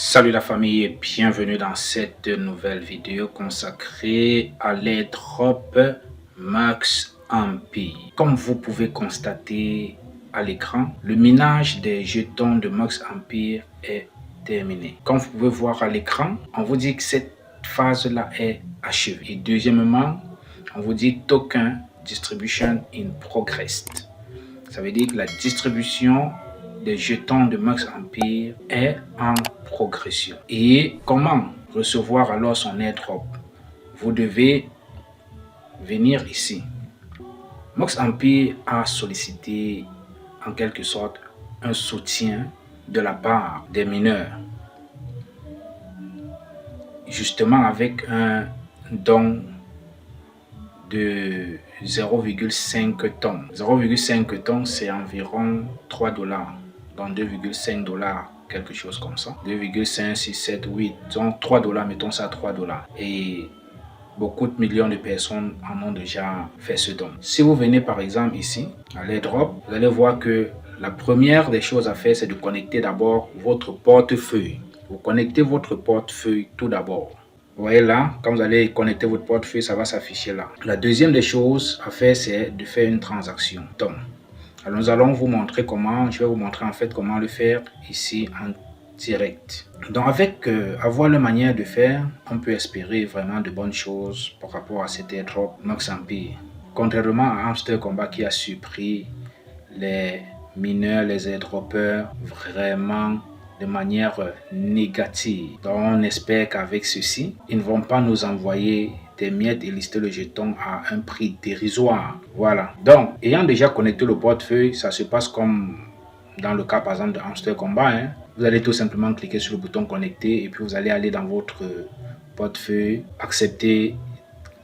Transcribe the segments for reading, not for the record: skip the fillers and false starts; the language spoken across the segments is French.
Salut la famille et bienvenue dans cette nouvelle vidéo consacrée à l'airdrop Max Empire. Comme vous pouvez constater à l'écran, le minage des jetons de Max Empire est terminé. Comme vous pouvez voir à l'écran, on vous dit que cette phase-là est achevée. Et deuxièmement, on vous dit token distribution in progress. Ça veut dire que la distribution des jetons de Max Empire est en progression. Et comment recevoir alors son airdrop? Vous devez venir ici. Max Empire a sollicité en quelque sorte un soutien de la part des mineurs, justement avec un don de 0,5 tonnes. 0,5 tonnes, c'est environ 3 $, dans 2,5 $, quelque chose comme ça. 2,5, 6, 7, 8, donc 3 $, mettons ça 3 $. Et beaucoup de millions de personnes en ont déjà fait ce don. Si vous venez par exemple ici, à l'airdrop, vous allez voir que la première des choses à faire, c'est de connecter d'abord votre portefeuille. Vous connectez votre portefeuille tout d'abord. Vous voyez là, quand vous allez connecter votre portefeuille, ça va s'afficher là. La deuxième des choses à faire, c'est de faire une transaction. Donc, alors nous allons vous montrer comment, je vais vous montrer en fait comment le faire ici en direct. Donc avec avoir la manière de faire, on peut espérer vraiment de bonnes choses par rapport à cet airdrop Max Empire. Contrairement à Hamster Combat qui a surpris les mineurs, les airdroppers vraiment de manière négative. Donc on espère qu'avec ceci, ils ne vont pas nous envoyer des miettes et lister le jeton à un prix dérisoire. Voilà. Donc, ayant déjà connecté le portefeuille, ça se passe comme dans le cas par exemple de Hamster Combat. Vous allez tout simplement cliquer sur le bouton connecter et puis vous allez aller dans votre portefeuille, accepter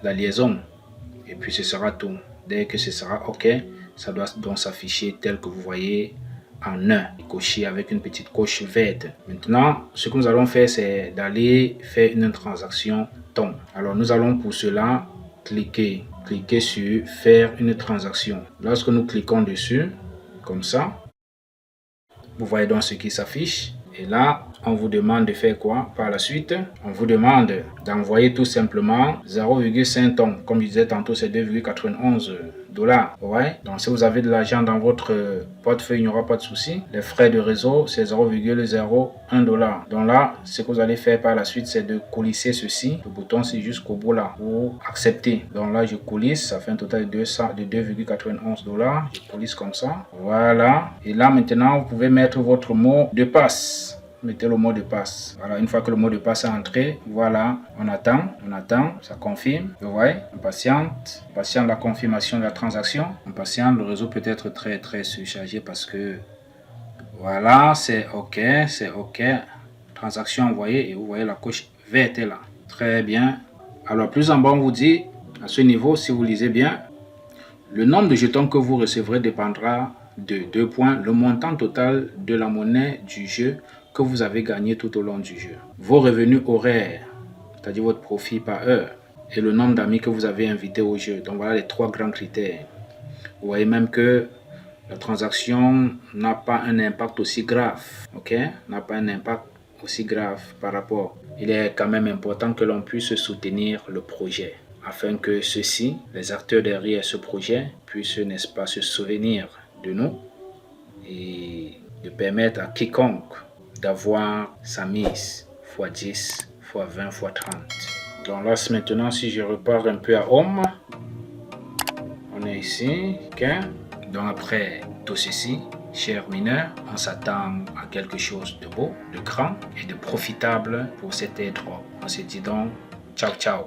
la liaison. Et puis ce sera tout. Dès que ce sera OK, ça doit donc s'afficher tel que vous voyez en 1, coché avec une petite coche verte. Maintenant, ce que nous allons faire, c'est d'aller faire une transaction ton. Alors, nous allons pour cela cliquer sur faire une transaction. Lorsque nous cliquons dessus, comme ça, vous voyez donc ce qui s'affiche. Et là, on vous demande de faire quoi par la suite? On vous demande d'envoyer tout simplement 0,5 tonnes. Comme je disais tantôt, c'est 2,91 $. Ouais. Donc, si vous avez de l'argent dans votre portefeuille, il n'y aura pas de souci. Les frais de réseau, c'est 0,01 $. Donc là, ce que vous allez faire par la suite, c'est de coulisser ceci. Le bouton, c'est jusqu'au bout là pour accepter. Donc là, je coulisse. Ça fait un total de 2,91 $. Je coulisse comme ça. Voilà. Et là, maintenant, vous pouvez mettre votre mot de passe. Mettez le mot de passe. Voilà, une fois que le mot de passe est entré, voilà, on attend, ça confirme. Vous voyez, on patiente la confirmation de la transaction. On patiente, le réseau peut être très surchargé parce que voilà, c'est OK. Transaction envoyée et vous voyez la coche verte est là. Très bien. Alors, plus en bas, on vous dit, à ce niveau, si vous lisez bien, le nombre de jetons que vous recevrez dépendra de 2 points, le montant total de la monnaie du jeu que vous avez gagné tout au long du jeu, vos revenus horaires, c'est-à-dire votre profit par heure, et le nombre d'amis que vous avez invités au jeu. Donc voilà les 3 grands critères. Vous voyez même que la transaction n'a pas un impact aussi grave, ok? N'a pas un impact aussi grave par rapport. Il est quand même important que l'on puisse soutenir le projet, afin que ceux-ci, les acteurs derrière ce projet, puissent, n'est-ce pas, se souvenir de nous et de permettre à quiconque d'avoir sa mise x10, x20, x30. Donc là, maintenant, si je repars un peu à home, on est ici, ok? Donc après tout ceci, chers mineurs, on s'attend à quelque chose de beau, de grand et de profitable pour cet airdrop. On se dit donc, ciao, ciao.